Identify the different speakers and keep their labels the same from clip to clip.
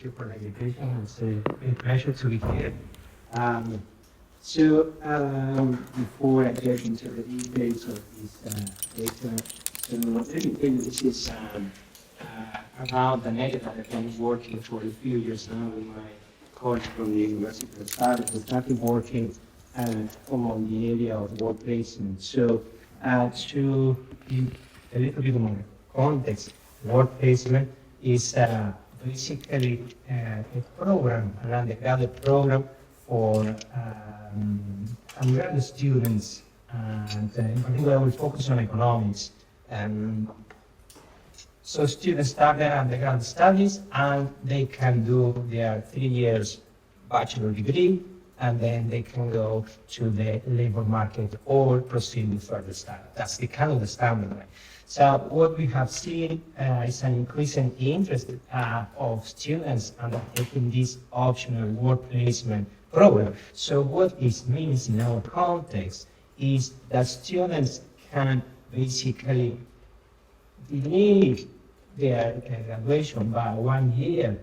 Speaker 1: you for the invitation. It's a great pleasure to be here. Before I get into the details of this data, so let me tell you this is around an area that I've been working for a few years now with my colleague from the University of Surrey. We started working on the area of work placement. So to give a little bit more context, work placement is basically a program, an undergraduate program for undergraduate students, and in particular we focus on economics. So students start their undergraduate studies and they can do their 3 years bachelor degree, and then they can go to the labor market or proceed with further study. That's the kind of the standard way. So what we have seen is an increasing interest of students undertaking this optional work placement program. So what this means in our context is that students can basically delay their graduation by 1 year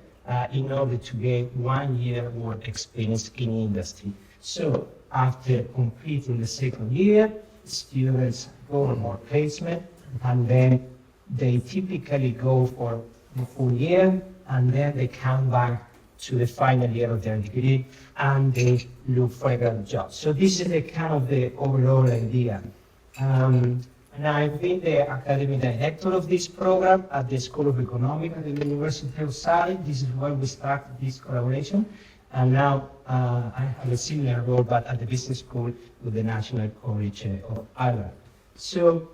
Speaker 1: in order to get 1 year work experience in industry. So after completing the second year, students go on work placement, and then they typically go for the full year, and then they come back to the final year of their degree, and they look for a graduate job. So this is the kind of the overall idea. And I've been the academic director of this program at the School of Economics at the University of Surrey. This is where we started this collaboration. And now I have a similar role, but at the business school with the National College of Ireland. So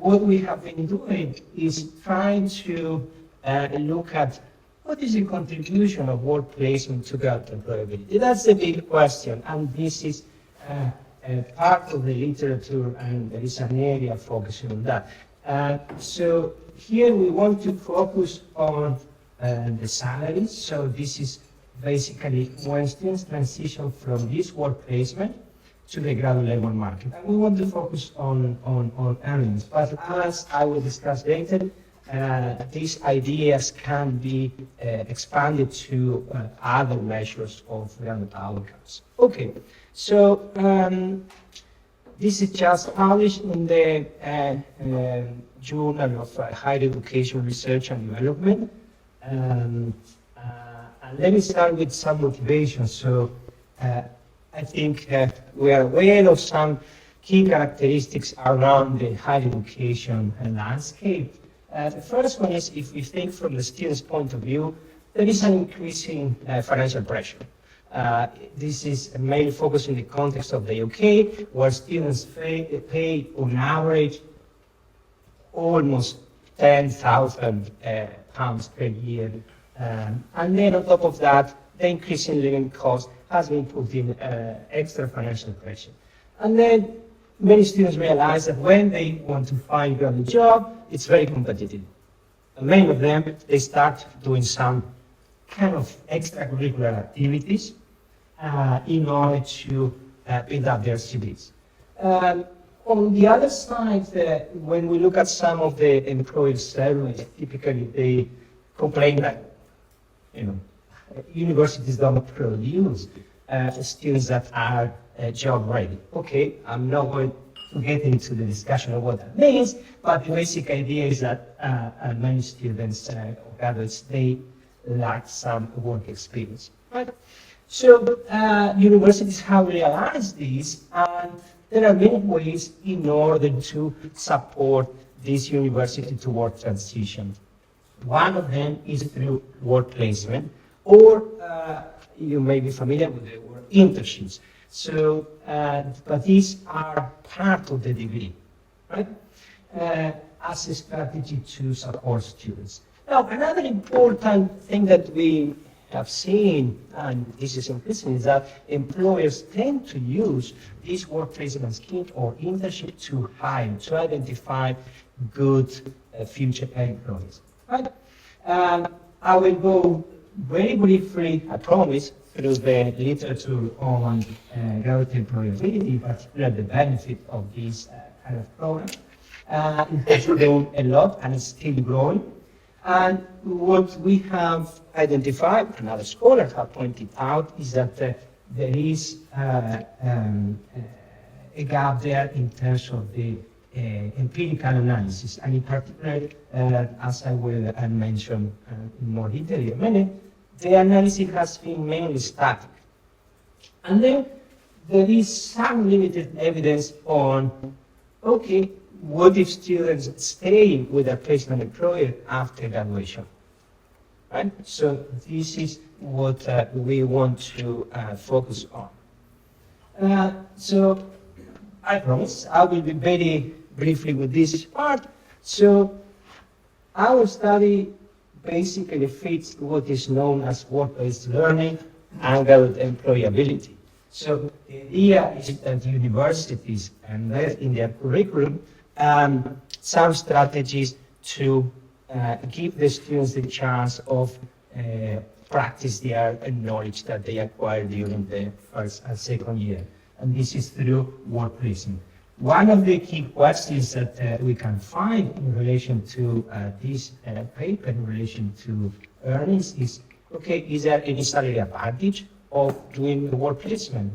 Speaker 1: what we have been doing is trying to look at what is the contribution of work placement to graduate employability. That's the big question, and this is part of the literature, and there is an area focusing on that. So here we want to focus on the salaries. So this is basically when students transition from this work placement to the graduate labor market. And we want to focus on earnings. But as I will discuss later, these ideas can be expanded to other measures of graduate outcomes. Okay, so this is just published in the Journal of Higher Education Research and Development. And let me start with some motivation. So I think we are aware of some key characteristics around the higher education landscape. The first one is, if we think from the student's point of view, there is an increasing financial pressure. This is mainly focused in the context of the UK, where students pay on average almost £10,000 per year. And then on top of that, the increasing living cost has been putting extra financial pressure. And then many students realize that when they want to find a job, it's very competitive. And many of them, they start doing some kind of extracurricular activities in order to build up their CVs. On the other side, when we look at some of the employer surveys, typically they complain that, universities don't produce students that are job ready. Okay, I'm not going to get into the discussion of what that means, but the basic idea is that many students or graduates, they lack some work experience. Right? So universities have realized this, and there are many ways in order to support this university to work transition. One of them is through work placement, or you may be familiar with the word internships. So, but these are part of the degree, right? As a strategy to support students. Now, another important thing that we have seen, and this is increasing, is that employers tend to use this work placement scheme or internship to hire, to identify good future employees. Right? I will go very briefly, I promise, through the literature on graduate employability, particularly the benefit of this kind of program. It has grown a lot and it's still growing. And what we have identified, and other scholars have pointed out, is that there is a gap there in terms of the empirical analysis, and in particular, as I will mention in more detail in a minute, the analysis has been mainly static. And then there is some limited evidence on, okay, what if students stay with a placement employer after graduation? Right? So this is what we want to focus on. So I promise I will be very briefly with this part. So our study basically fits what is known as work-based learning and employability. So the idea is that universities embed in their curriculum some strategies to give the students the chance of practice their knowledge that they acquired during the first and second year. And this is through work placement. One of the key questions that we can find in relation to this paper, in relation to earnings, is, okay, is there any salary advantage of doing the work placement?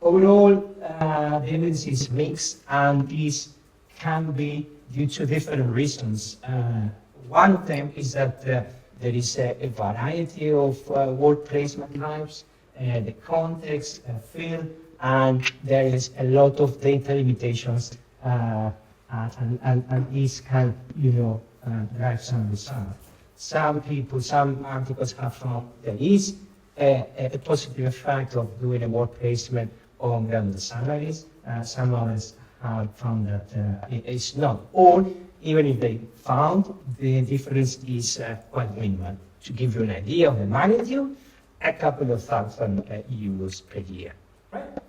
Speaker 1: Overall, the evidence is mixed, and this can be due to different reasons. One of them is that there is a variety of work placement types, the context, field, and there is a lot of data limitations, and this can, drive some results. Some articles have found there is a positive effect of doing a work placement on graduate salaries. Some others have found that it's not. Or even if they found, the difference is quite minimal. To give you an idea of the magnitude, a couple of thousand euros per year. Right?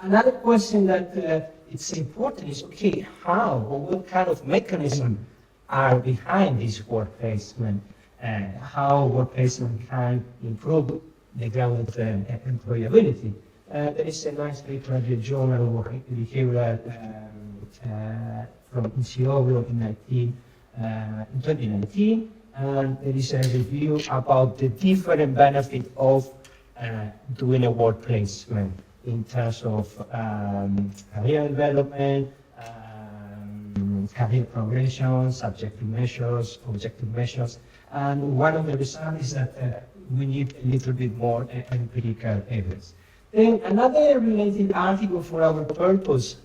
Speaker 1: Another question that it's important is, okay, how or what kind of mechanism are behind this work placement, how work placement can improve the graduate employability. There is a nice paper in the Journal of Behavioral from Insioglu in 2019, and there is a review about the different benefit of doing a work placement in terms of career development, career progression, subjective measures, objective measures. And one of the results is that we need a little bit more empirical evidence. Then another related article for our purpose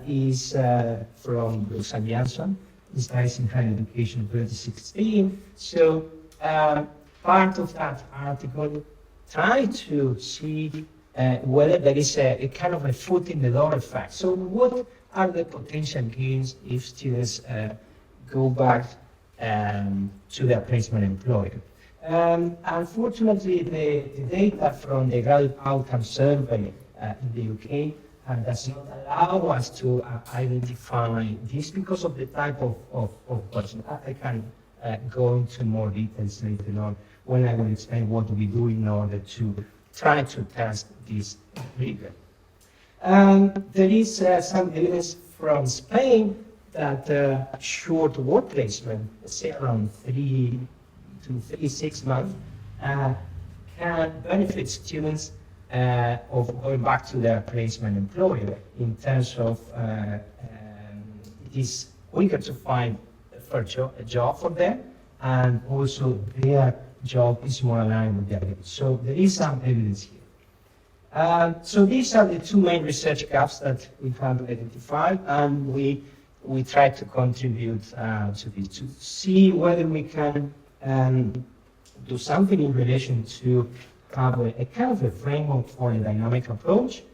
Speaker 1: is from Bruce and Jansson, Studies in Higher Education 2016. So part of that article tried to see whether there is a kind of a foot in the door effect. So what are the potential gains if students go back to their placement employer? Unfortunately, the data from the Graduate Outcome Survey in the UK does not allow us to identify this because of the type of person. I can go into more details later on when I will explain what we do in order to try to test this rigor. There is some evidence from Spain that short work placement, say around 3 to 36 months, can benefit students of going back to their placement employer in terms of it is quicker to find a job for them, and also their job is more aligned with their needs. So there is some evidence here. So these are the two main research gaps that we have identified, and we try to contribute to this, to see whether we can do something in relation to have a kind of a framework for a dynamic approach,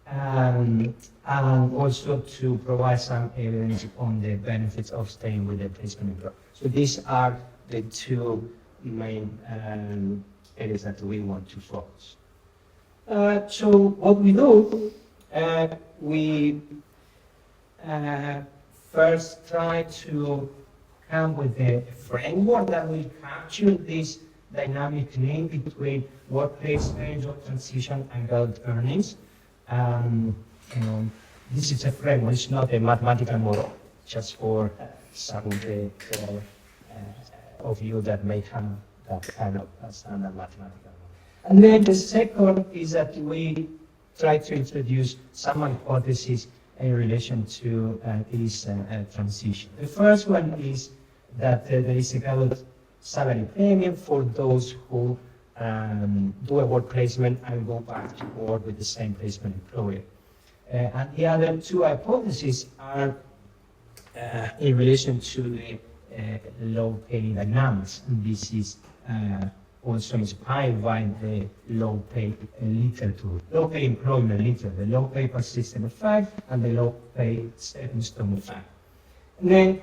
Speaker 1: and also to provide some evidence on the benefits of staying with the placement employer. So these are the two main areas that we want to focus. So what we do, we first try to come with a framework that will capture this dynamic link between work placement, job transition, and graduate earnings. this is a framework, it's not a mathematical model, just for some of you that may have that kind of standard mathematical model. And then the second is that we try to introduce some hypotheses in relation to this transition. The first one is that there is a kind of salary premium for those who do a work placement and go back to work with the same placement employer. And the other two hypotheses are in relation to the low pay dynamics. And this is also inspired by the low pay literature, low pay employment literature, the low pay persistent effect and the low pay stepping stone effect. And then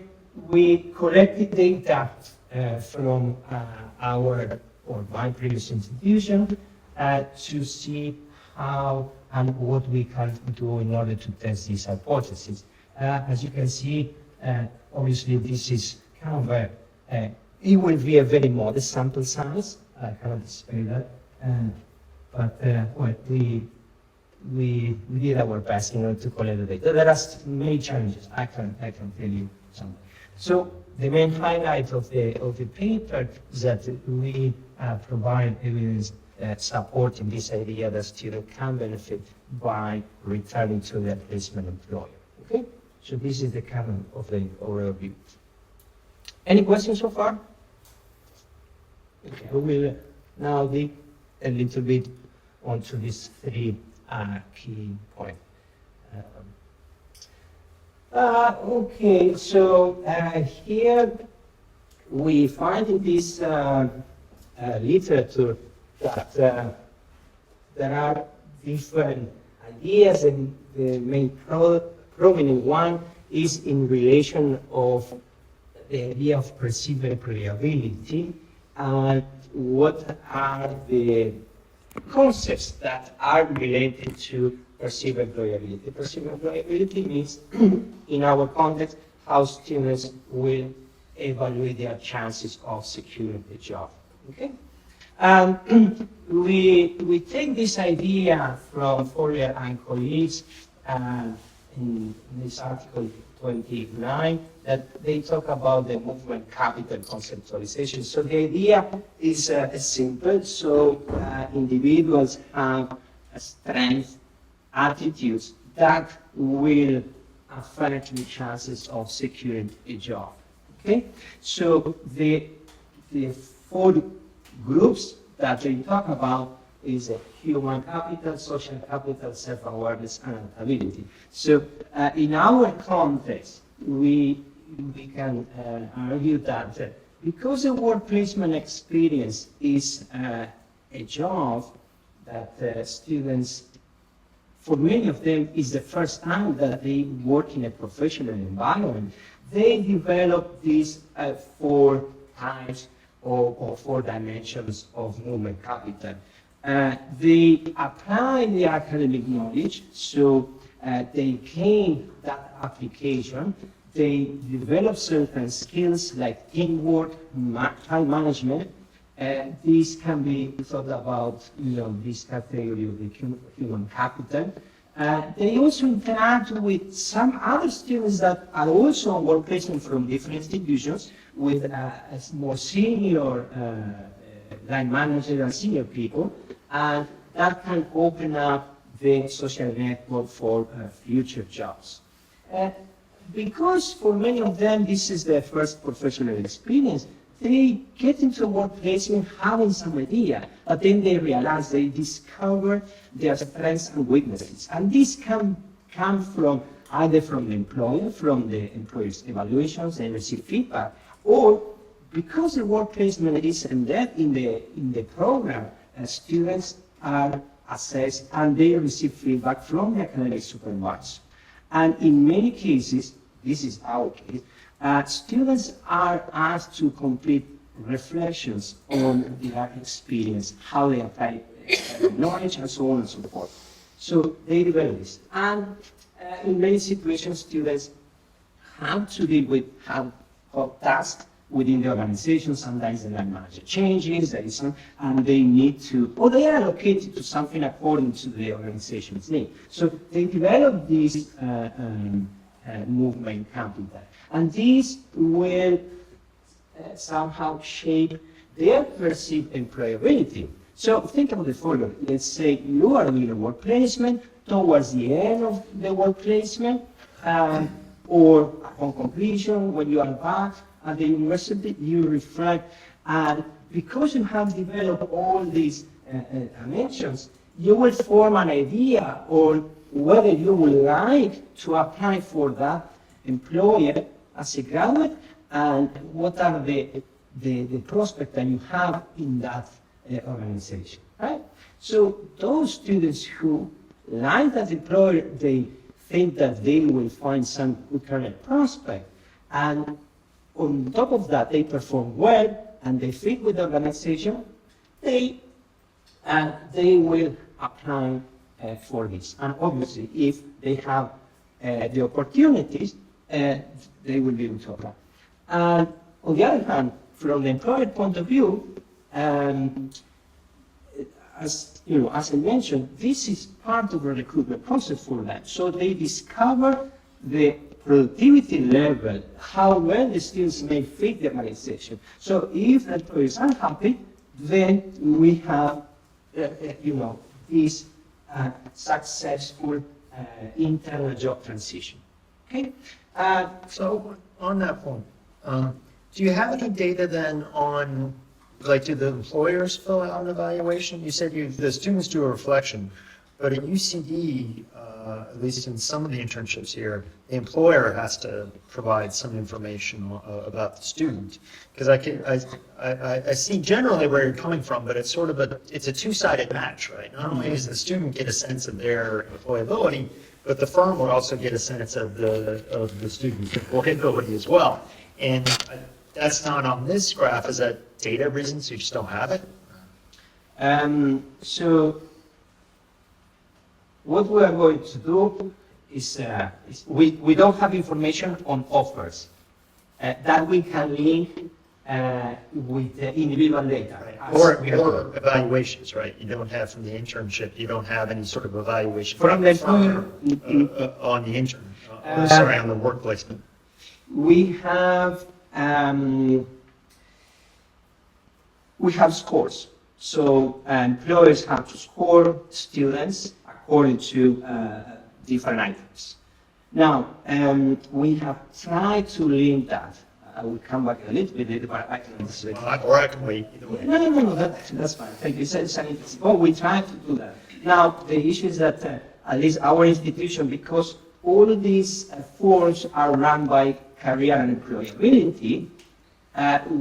Speaker 1: we collected data from our or my previous institution to see how and what we can do in order to test these hypotheses. As you can see, obviously this is kind of it will be a very modest sample size. I cannot display that, but well, we did our best in order to collect the data. There are many challenges. I can tell you some. So the main highlight of the paper is that we provide evidence supporting this idea that students can benefit by returning to their placement employer. Okay, so this is the canon of the overview. Any questions so far? Okay, we will now dig a little bit onto these three key points. Okay, so here we find in this literature that there are different ideas, and the main prominent one is in relation of the idea of perceived employability and what are the concepts that are related to perceived employability. Perceived employability means, in our context, how students will evaluate their chances of securing a job. Okay? We take this idea from Flores and colleagues in this article 29 that they talk about the movement capital conceptualization. So the idea is simple. So individuals have strengths, attitudes that will affect the chances of securing a job. Okay? So the four groups that they talk about is human capital, social capital, self-awareness, and adaptability. So in our context, we can argue that because the work placement experience is a job that students, for many of them, is the first time that they work in a professional environment, they develop these 4 types or 4 dimensions of movement capital. They apply the academic knowledge, so they gain that application. They develop certain skills like teamwork, time management. These can be thought about, this category of the human capital. They also interact with some other students that are also on work placement from different institutions with more senior line managers and senior people, and that can open up the social network for future jobs. Because for many of them this is their first professional experience, they get into work placement having some idea, but then they realize they discover their strengths and weaknesses. And this can come from either from the employer, from the employer's evaluations and receive feedback, or because the work placement is embedded in the program, students are assessed and they receive feedback from the academic supervisor. And in many cases, this is our case, students are asked to complete reflections on their experience, how they apply knowledge, and so on and so forth. So they develop this. And in many situations, students have to deal with tasks within the organization. Sometimes the line manager changes, there is some, and they need to, or they are allocated to something according to the organization's need. So they develop this movement capital, and these will somehow shape their perceived employability. So think about the following. Let's say you are doing a work placement towards the end of the work placement, or upon completion, when you are back at the university, you reflect, and because you have developed all these dimensions, you will form an idea on whether you would like to apply for that employer as a graduate, and what are the prospects that you have in that organization, right? So those students who like that employer, they think that they will find some good career prospect, and on top of that, they perform well and they fit with the organization, they will apply for this. And obviously, if they have the opportunities, they will be able to apply. And on the other hand, from the employer point of view, as I mentioned, this is part of the recruitment process for them. So they discover the productivity level, how well the students may fit the organization. So if the employer is unhappy, then we have, this successful internal job transition. Okay.
Speaker 2: So on that point, do you have any data then on, like, do the employers fill out an evaluation? You said the students do a reflection, but at UCD, at least in some of the internships here, the employer has to provide some information about the student. Because I see generally where you're coming from, but it's sort of it's a two-sided match, right? Not only does the student get a sense of their employability, but the firm will also get a sense of the student's employability as well. And that's not on this graph. Is that data reasons you just don't have it?
Speaker 1: So what we are going to do is we don't have information on offers that we can link with the individual data.
Speaker 2: Right. Or evaluations, right? You don't have from the internship, you don't have any sort of evaluation
Speaker 1: from the
Speaker 2: on the intern, on the work placement.
Speaker 1: We have scores. So employers have to score students according to different items. Now, we have tried to link that. I will come back a little bit later, but I can say.
Speaker 2: Or I can wait. Either way.
Speaker 1: No, that's fine. Thank you. Oh, we tried to do that. Now, the issue is that at least our institution, because all of these forms are run by career and employability,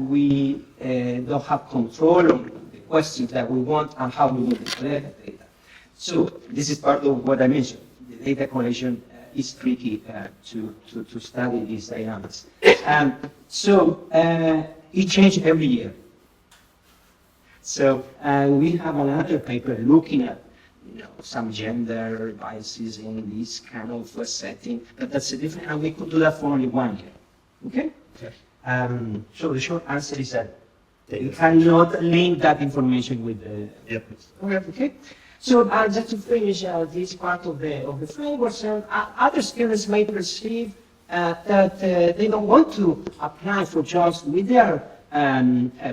Speaker 1: we don't have control on the questions that we want and how we want to collect the data. So this is part of what I mentioned. The data collection is tricky to study these dynamics. So it changes every year. So we have another paper looking at some gender biases in this kind of setting, but that's a different, and we could do that for only 1 year. Okay?
Speaker 2: Okay.
Speaker 1: So the short answer is that you cannot link that information with the.
Speaker 2: Yep.
Speaker 1: Okay. So just to finish this part of the framework, so, other students may perceive that they don't want to apply for jobs with their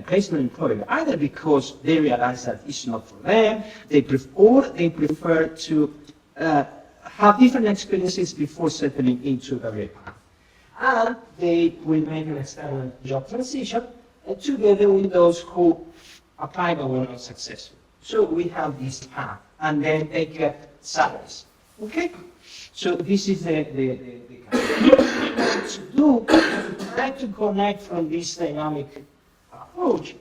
Speaker 1: placement employer, either because they realize that it's not for them, or they prefer to have different experiences before settling into a career path. And they will make an external job transition together with those who apply but were not successful. So we have this path, and then they get salaries. Okay? So this is the to do, try to connect from this dynamic approach,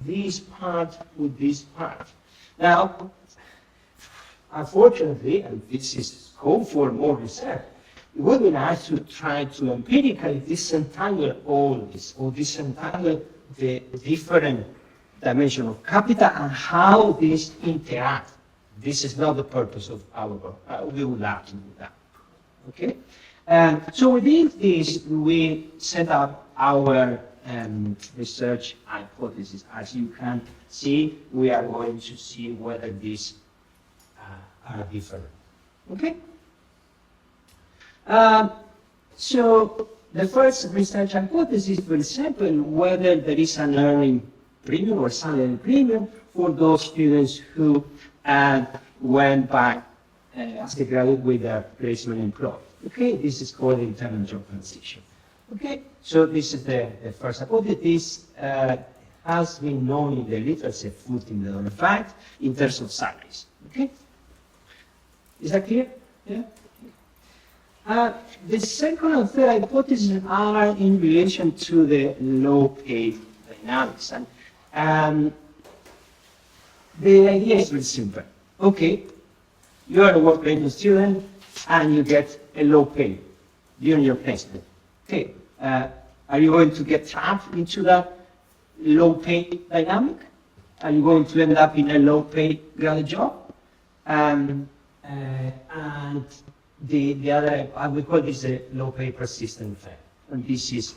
Speaker 1: this part with this part. Now, unfortunately, and this is scope for more research, it would be nice to try to empirically disentangle all this, or disentangle the different dimension of capital and how these interact. This is not the purpose of our work. We would like to do that. Okay? So within this, we set up our research hypotheses. As you can see, we are going to see whether these are different. Okay? So the first research hypothesis, for example, whether there is an earning premium or salary premium for those students who went back as a graduate with a placement employed. Okay, this is called internal job transition. Okay, so this is the first hypothesis. Has been known in the literature, foot in the fact, in terms of salaries. Okay, is that clear? Yeah. The second and third hypotheses are in relation to the low pay dynamics. And the idea is very simple. Okay, you are a work-placement student and you get a low pay during your placement. Okay, are you going to get trapped into that low pay dynamic? Are you going to end up in a low pay graduate job? And the other, I would call this a low pay persistent effect. And this is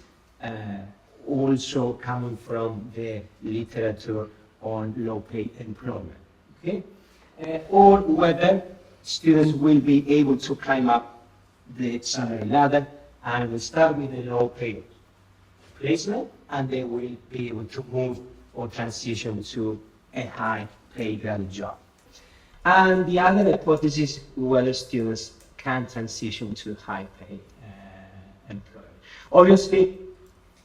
Speaker 1: also coming from the literature on low pay employment. Okay? Or whether students will be able to climb up the salary ladder and will start with a low pay placement and they will be able to move or transition to a high pay graduate job. And the other hypothesis, whether students can transition to high pay employment. Obviously,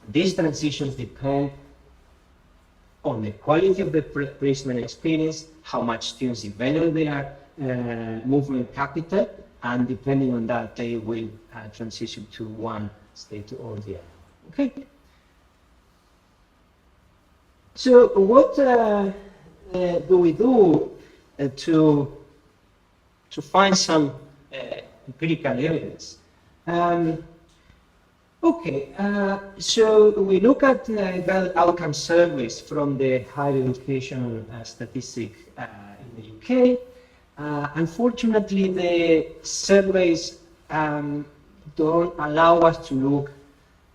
Speaker 1: these transitions depend on the quality of the placement experience, how much students evaluate their movement capital, and depending on that, they will transition to one state or the other. Okay. So what do we do to find some empirical evidence? So we look at graduate outcome surveys from the higher education statistic in the UK. Unfortunately, the surveys don't allow us to look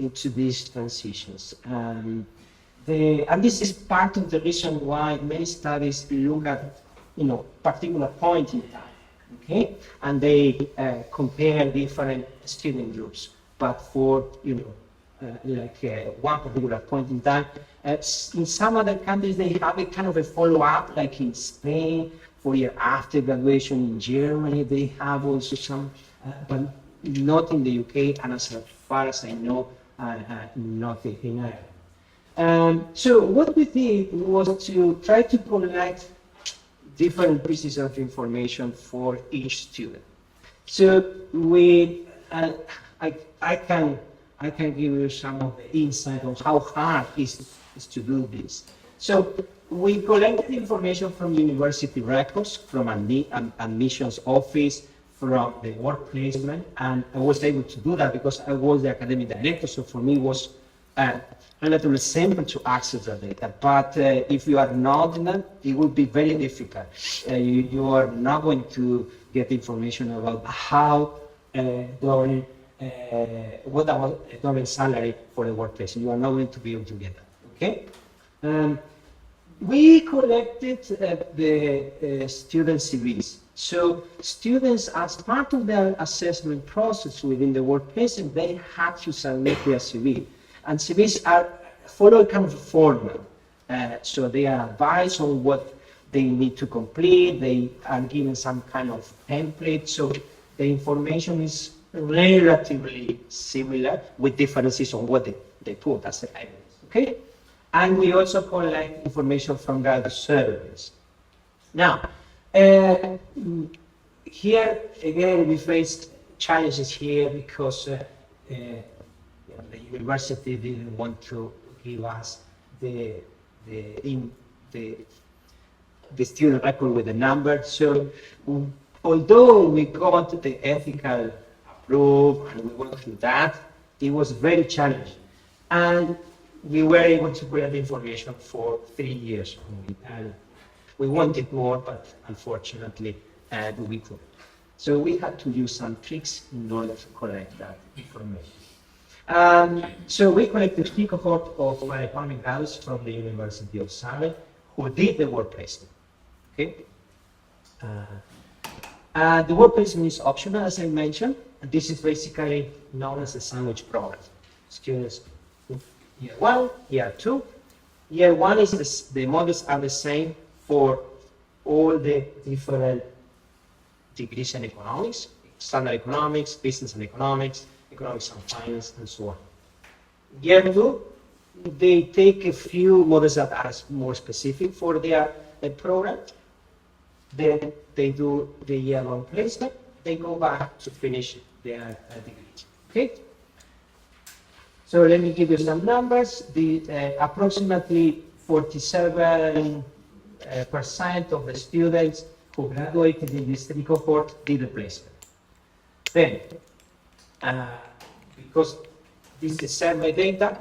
Speaker 1: into these transitions. And this is part of the reason why many studies look at, particular point in time, okay? And they compare different student groups. But for, one particular point in time, in some other countries, they have a kind of a follow-up, like in Spain, 4 years after graduation. In Germany, they have also some, but not in the UK, and as far as I know, not in Ireland. So what we did was to try to collect different pieces of information for each student. So we, I can give you some of the insight on how hard it is to do this. So we collected information from university records, from admissions office, from the work placement, and I was able to do that because I was the academic director, so for me it was relatively simple to access the data. But if you are not in that, it would be very difficult. You are not going to get information about how what about a dollar salary for the workplace. You are not going to be able to get that. Okay. We collected the student CVs. So students, as part of their assessment process within the workplace, they had to submit their CV. And CVs follow a kind of format. So they are advised on what they need to complete. They are given some kind of template. So the information is relatively similar with differences on what they put as evidence. Okay? And we also collect information from graduate surveys. Now, here again we faced challenges here because the university didn't want to give us the student record with the number. So although we got the ethical approved and we went through that, it was very challenging. And we were able to collect information for 3 years. And we wanted more, but unfortunately, we couldn't. So we had to use some tricks in order to collect that information. So we collected three cohort of economic graduates from the University of Surrey who did the work placement. Okay. The work placement is optional, as I mentioned, and this is basically known as a sandwich program. Students, year 1, year 2. Year 1 is the models are the same for all the different degrees in economics, standard economics, business and economics, economics and finance, and so on. Year 2, they take a few models that are more specific for their program. Then they do the year-long placement. They go back to finish their degree. Okay. So let me give you some numbers. The approximately 47% of the students who graduated in this three cohort did the placement. Then, because this is survey data,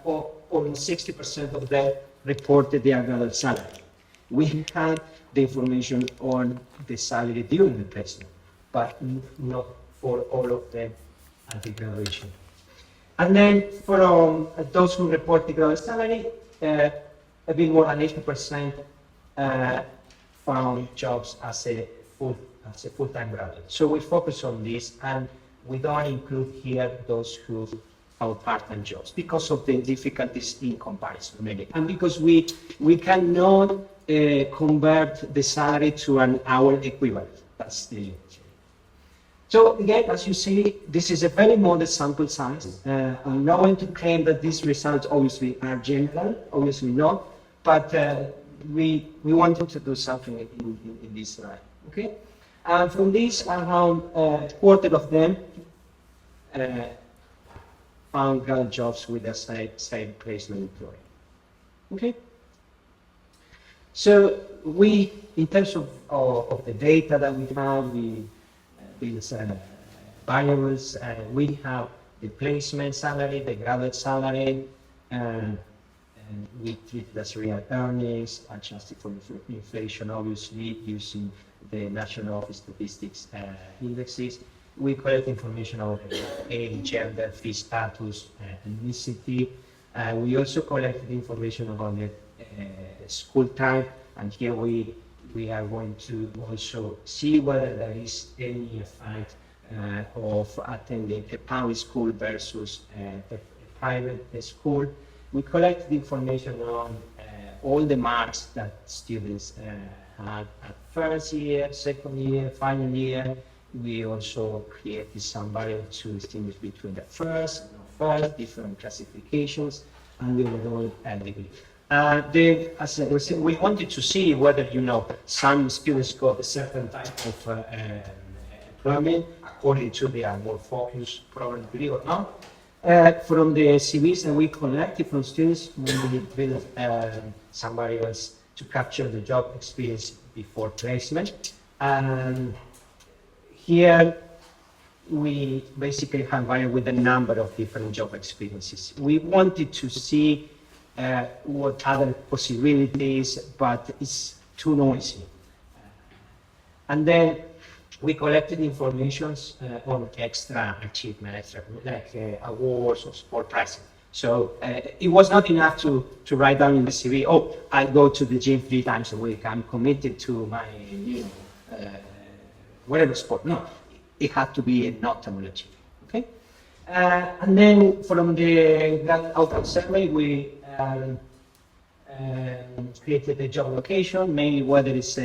Speaker 1: almost 60% of them reported their graduate salary. We had the information on the salary during the placement, but not for all of them at the graduation. And then from those who report the graduate salary, a bit more than 80% found jobs as a full-time graduate. So we focus on this, and we don't include here those who found part-time jobs because of the difficulties in comparison, really. And because we cannot convert the salary to an hour equivalent. That's the. So again, as you see, this is a very modest sample size. I'm not going to claim that these results obviously are general, obviously not, but we wanted to do something in this line. Okay, and from this, around a quarter of them found graduate jobs with the same placement employer. Okay. So we, in terms of the data that we have, these variables, we have the placement salary, the graduate salary, and we treat it as real earnings, adjusted for inflation, obviously, using the National Office Statistics indexes. We collect information about age, gender, fee status, ethnicity. We also collected information about the school time, and here we are going to also see whether there is any effect of attending a public school versus a private school. We collected information on all the marks that students had at first year, second year, final year. We also created some variables to distinguish between the first and non-first, different classifications, and the overall degree. As I was saying, we wanted to see whether, some students got a certain type of employment according to their more focused program degree or not. From the CVs that we collected from students, we built some variables to capture the job experience before placement. And here we basically have variable with a number of different job experiences. We wanted to see what other possibilities, but it's too noisy. And then we collected information on extra achievements, like awards or sport prizes. So it was not enough to write down in the CV, oh, I go to the gym 3 times a week, I'm committed to my, whatever sport. No, it had to be a notable achievement, okay? And then from the outcome survey, we created a job location, mainly whether it's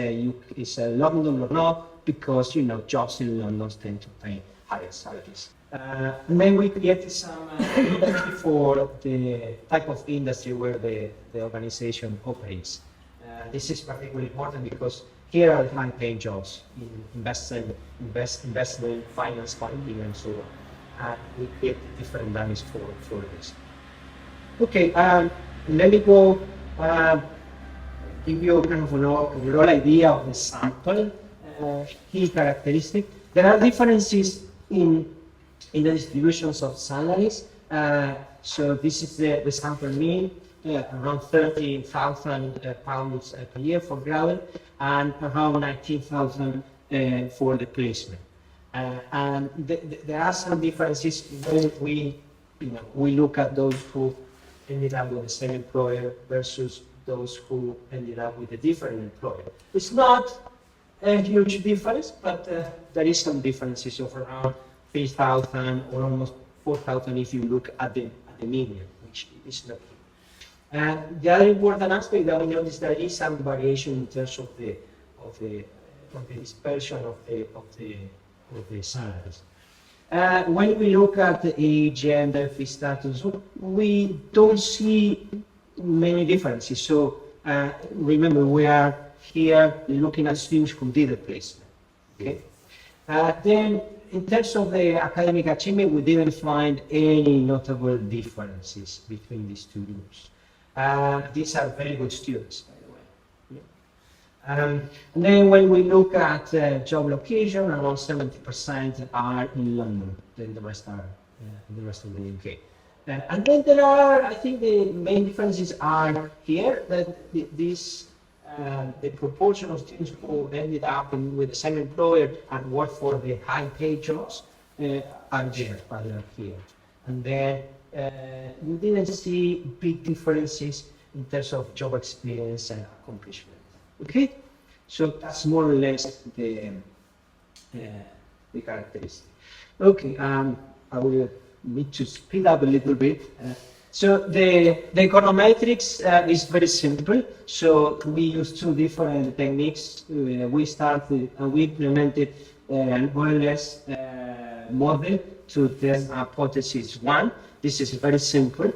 Speaker 1: London or not, because jobs in London tend to pay higher salaries. And then we created some industry for the type of industry where the organization operates. This is particularly important because here are high-paying jobs in investment, finance, banking, and so on. And we created different values for this. Okay, let me go give you kind of an overall idea of the sample, key characteristic. There are differences in the distributions of salaries. So this is the sample mean, around 30,000 pounds per year for graduate, and around 19,000 for the placement. And there are some differences when we look at those who ended up with the same employer versus those who ended up with a different employer. It's not a huge difference, but there is some differences of around 3,000 or almost 4,000 if you look at the median, which is not good. The other important aspect that we notice there is some variation in terms of the dispersion of the salaries. When we look at the age, gender, fee status, we don't see many differences. So remember, we are here looking at students who did the placement. Okay. Then, in terms of the academic achievement, we didn't find any notable differences between these two groups. These are very good students, by the way. And then when we look at job location, around 70% are in London, then the rest are in the rest of the UK. And then there are, I think the main differences are here, that the proportion of students who ended up with the same employer and work for the high-paid jobs are there, rather here. And then we didn't see big differences in terms of job experience and accomplishment. Okay, so that's more or less the characteristic. Okay, I will need to speed up a little bit. So the econometrics is very simple. So we use two different techniques. We started and we implemented an OLS model to test hypothesis 1. This is very simple.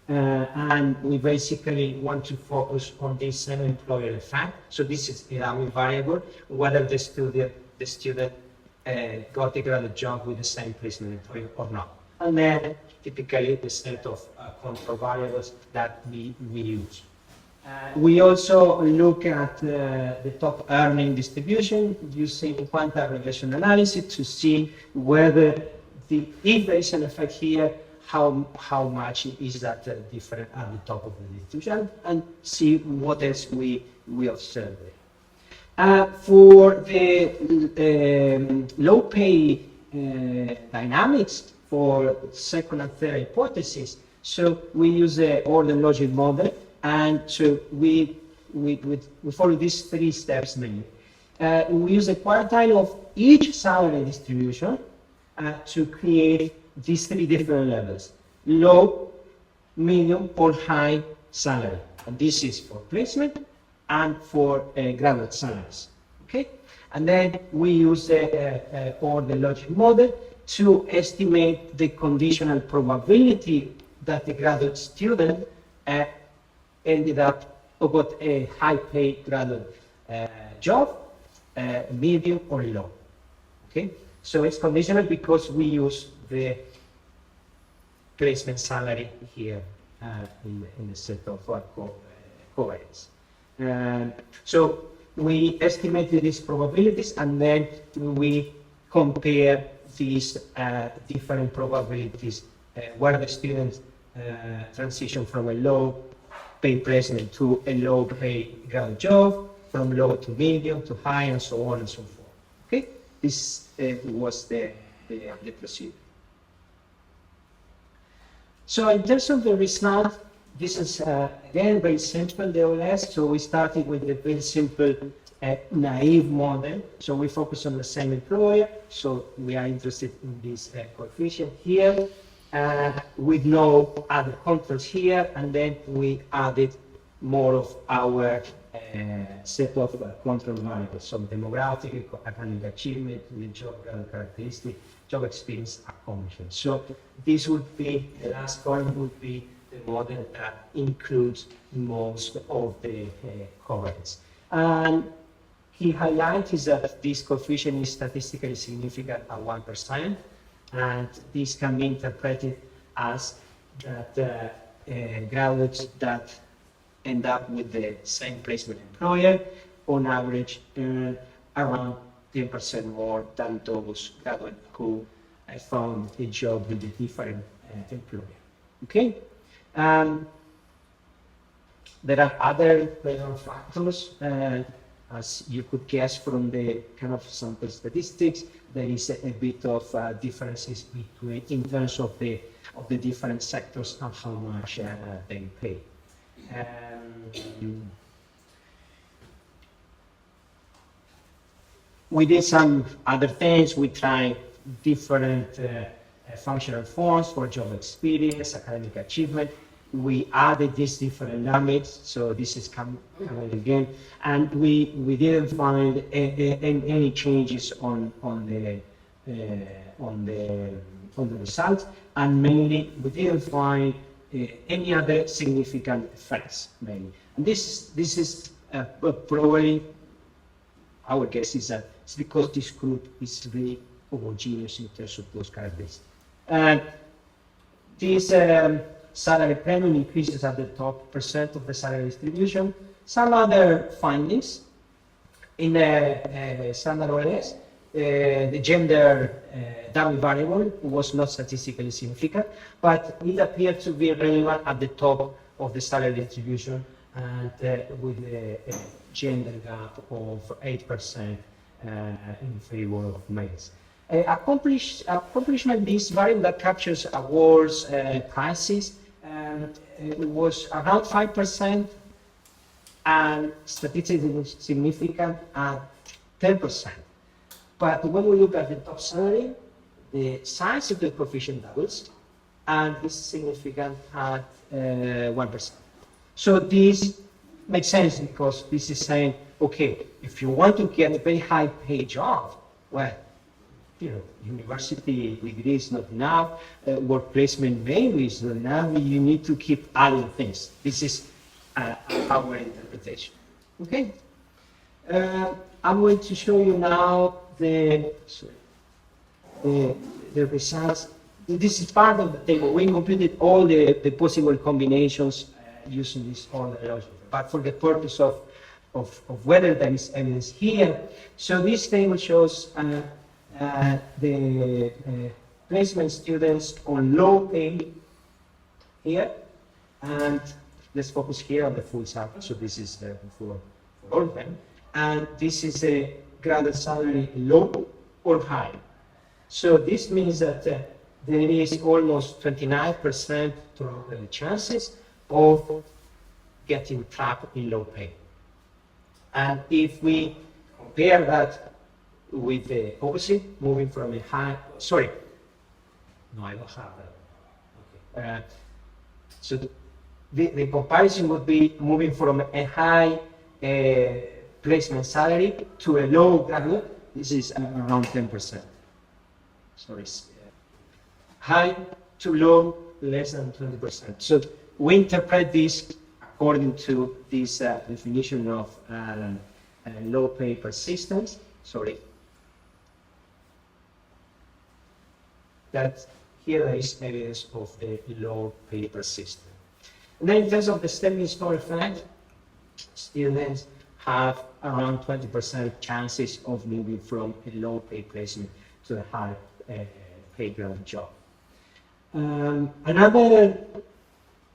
Speaker 1: And we basically want to focus on the same employer effect. So this is a variable, whether the student got a graduate job with the same placement employer or not. And then typically the set of control variables that we use. We also look at the top earning distribution using quantitative regression analysis to see whether if there is an effect here, how much is that different at the top of the distribution, and see what else we observe there. For the low pay dynamics for second and third hypothesis, so we use the order logic model, and so we follow these three steps mainly. We use a quartile of each salary distribution to create these three different levels: low, medium, or high salary. And this is for placement and for graduate salaries. Okay, and then we use the order logic model to estimate the conditional probability that the graduate student ended up or got a high-paid graduate job, medium or low. Okay, so it's conditional because we use the placement salary here in the set of covariance. So we estimated these probabilities, and then we compare these different probabilities where the students transition from a low paid placement to a low paid graduate job, from low to medium to high, and so on and so forth. Okay, this was the procedure. So in terms of the result, this is again very simple, the OLS. So we started with a very simple naive model. So we focus on the same employer. So we are interested in this coefficient here with no other controls here. And then we added more of our set of control variables. So demographic, academic achievement, the job characteristic, job experience, accomplishment. So this would be, the last column would be the model that includes most of the covariance. And he highlights that this coefficient is statistically significant at 1%, and this can be interpreted as that graduates that end up with the same placement employer on average earn around 10% more than those graduates who found a job with a different employer. Okay? There are other factors, as you could guess from the kind of sample statistics. there is a bit of differences between in terms of the different sectors and how much they pay. We did some other things. We tried different functional forms for job experience, academic achievement. We added these different limits, so this is coming again, and we didn't find any changes on the results, and mainly we didn't find any other significant effects. Mainly, and this is probably our guess is that it's because this group is really homogeneous in terms of those characteristics. And this salary premium increases at the top percent of the salary distribution. Some other findings in standard OLS, the gender dummy variable was not statistically significant, but it appeared to be relevant at the top of the salary distribution, and with a gender gap of 8% in favor of males. Accomplishment, this variable that captures awards, prices, it was around 5% and statistically significant at 10%. But when we look at the top salary, the size of the coefficient doubles, and this is significant at 1%. So this makes sense because this is saying, okay, if you want to get a very high paid job, well, you know, university degree is not enough, work placement maybe is not enough, you need to keep adding things. This is our interpretation. Okay? I'm going to show you now the results. This is part of the table. We computed all the possible combinations using this order logic, but for the purpose of whether there is evidence here. So this table shows the placement students on low pay here, and let's focus here on the full sample. So this is for all of them, and this is a graduate salary low or high. So this means that there is almost 29% chances of getting trapped in low pay. And if we compare that with the opposite, moving from a high, sorry, no, I don't have that. Okay. So the comparison would be moving from a high placement salary to a low graduate. This is around 10%. Sorry. High to low, less than 20%. So we interpret this according to this definition of low pay persistence. Sorry. That here there is evidence of the low pay persistence. And then in terms of the stepping stone effect, students have around 20% chances of moving from a low pay placement to a high pay graduate job. Another,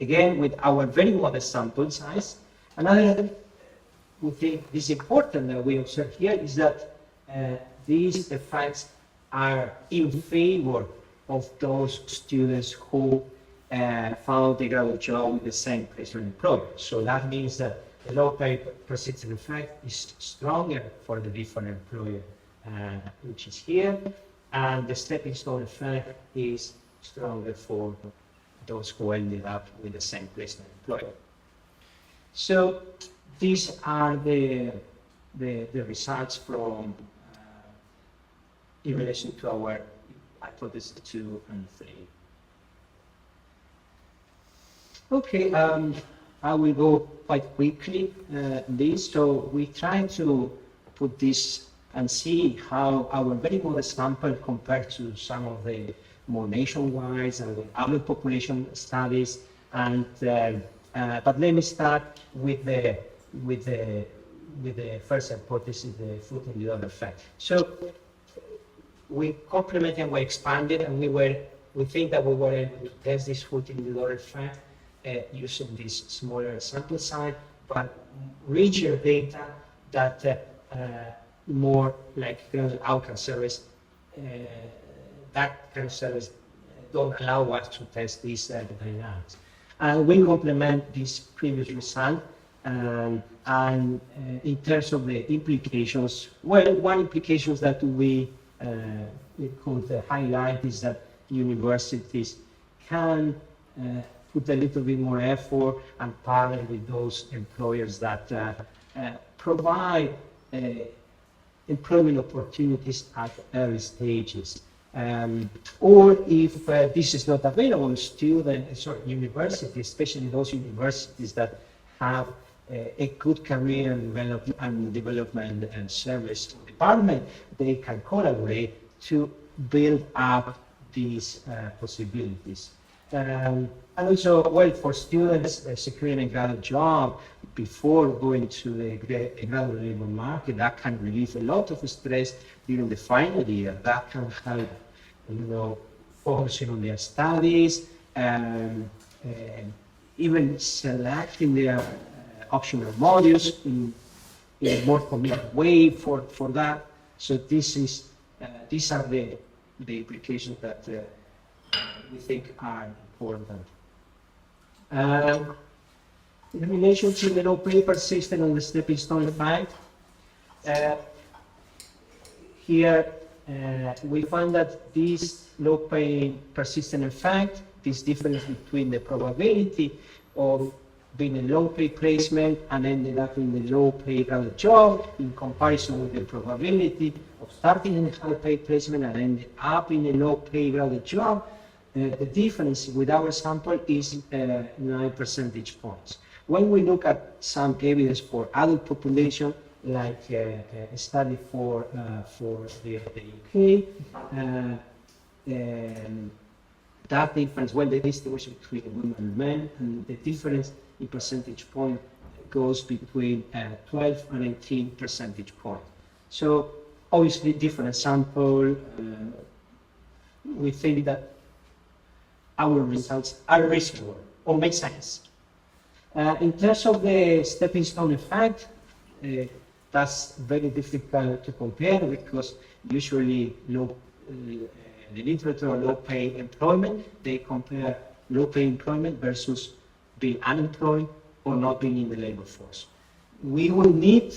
Speaker 1: again, with our very modest sample size, another we think is important that we observe here is that these effects are in favor of those students who found a graduate job with the same placement employer. So that means that the low pay persistent effect is stronger for the different employer, which is here, and the stepping stone effect is stronger for those who ended up with the same placement employer. So these are the results from in relation to our hypothesis 2 and 3. Okay, I will go quite quickly this. So we try to put this and see how our very modest sample compared to some of the more nationwide and other population studies. And but let me start with the first hypothesis, the foot in the other effect. So we complemented and we expanded, and we think that we were able to test this foot in the other effect using this smaller sample size, but richer data that more like outcome surveys that kind of service don't allow us to test these dynamics. And we complement this previous result. And in terms of the implications, well, one implication that we could highlight is that universities can put a little bit more effort and partner with those employers that provide employment opportunities at early stages. Or if this is not available, universities, especially those universities that have a good career and development and service department, they can collaborate to build up these possibilities. And also, well, for students securing a graduate job before going to the graduate labor market, that can relieve a lot of stress during the final year. That can help, focusing on their studies, and even selecting their optional modules in a more committed way for that. So these are the implications that we think are important. In relation to the low pay persistent on the stepping stone effect, here we find that this low pay persistent effect, this difference between the probability of being a low pay placement and ended up in the low pay graduate job in comparison with the probability of starting in a high pay placement and ending up in a low pay graduate job, the difference with our sample is 9 percentage points. When we look at some evidence for adult population, like a study for the UK, that difference, well, the distribution between women and men, and the difference in percentage point goes between 12 and 18 percentage point. So obviously different sample, we think that our results are reasonable or make sense. In terms of the stepping stone effect, that's very difficult to compare because usually the literature on low pay employment, they compare low pay employment versus being unemployed or not being in the labor force. We will need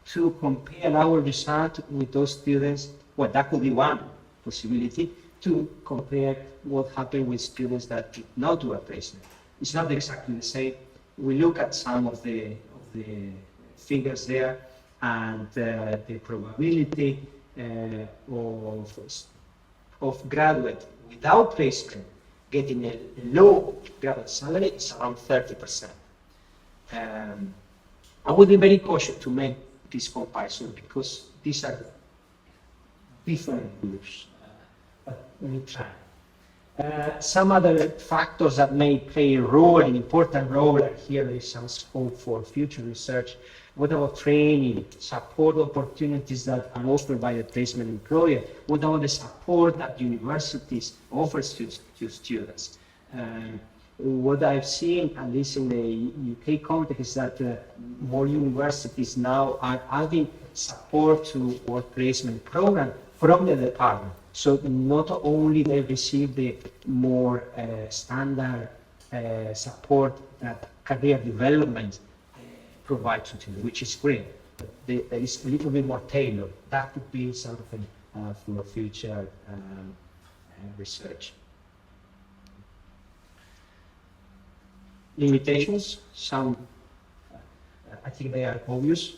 Speaker 1: to compare our result with those students, well, that could be one possibility, to compare what happened with students that did not do a placement. It's not exactly the same. We look at some of the figures there, and the probability of graduate without placement getting a low graduate salary is around 30%. I would be very cautious to make this comparison because these are different groups. But let me try. Some other factors that may play a role, an important role, and here there is some scope for future research. What about training, support opportunities that are offered by the placement employer? What about the support that universities offer to students? What I've seen, at least in the UK context, is that more universities now are adding support to work placement program from the department. So not only they receive the more standard support that career development provides to them, which is great. But there is a little bit more tailored. That could be something for future research. Limitations, some, I think they are obvious.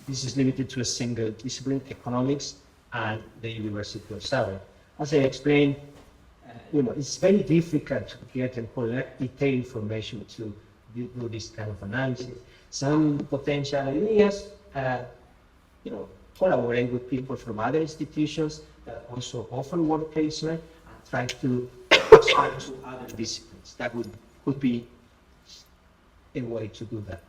Speaker 1: This is limited to a single discipline, economics, and the University of Surrey. As I explained, it's very difficult to get and collect detailed information to do this kind of analysis. Some potential ideas, collaborate with people from other institutions that also offer work placement and try to expand to other disciplines. That could be a way to do that.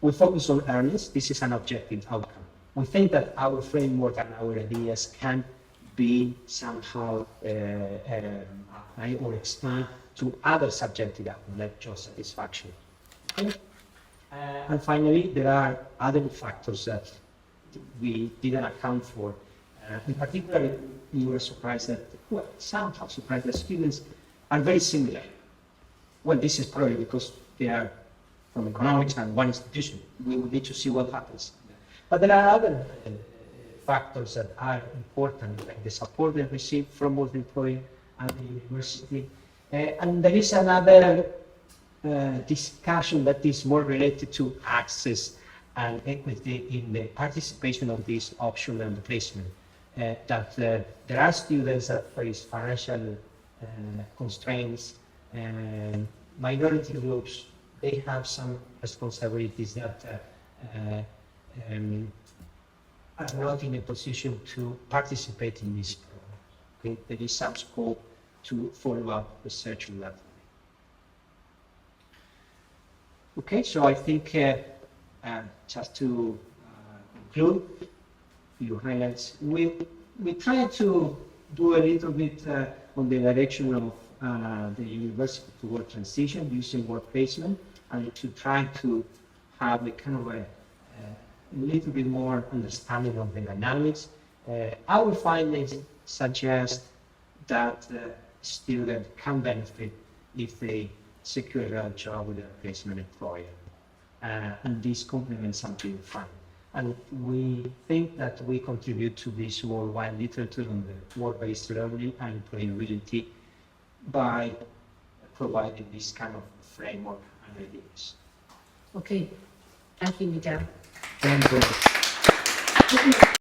Speaker 1: We focus on earnings. This is an objective outcome. We think that our framework and our ideas can be somehow applied or expand to other subjective outcomes, like job satisfaction. Okay? And finally, there are other factors that we didn't account for. In particular, you were surprised that, well, somehow surprised that students are very similar. Well, this is probably because they are from economics and one institution. We will need to see what happens. But there are other factors that are important, like the support they receive from both the employer and the university. And there is another discussion that is more related to access and equity in the participation of this option and placement. That there are students that face financial constraints, and minority groups, they have some responsibilities that are not in a position to participate in this program. Okay? There is some scope to follow up research on that. Okay, so I think just to conclude, few highlights. We try to do a little bit on the direction of the university toward transition using work placement, and to try to have a kind of a little bit more understanding of the dynamics. Our findings suggest that students can benefit if they secure a job with a placement employer, and this complements something fun. And we think that we contribute to this worldwide literature on the work-based learning and employability by providing this kind of framework and ideas.
Speaker 3: Okay, thank you, Miguel.
Speaker 1: Thank you.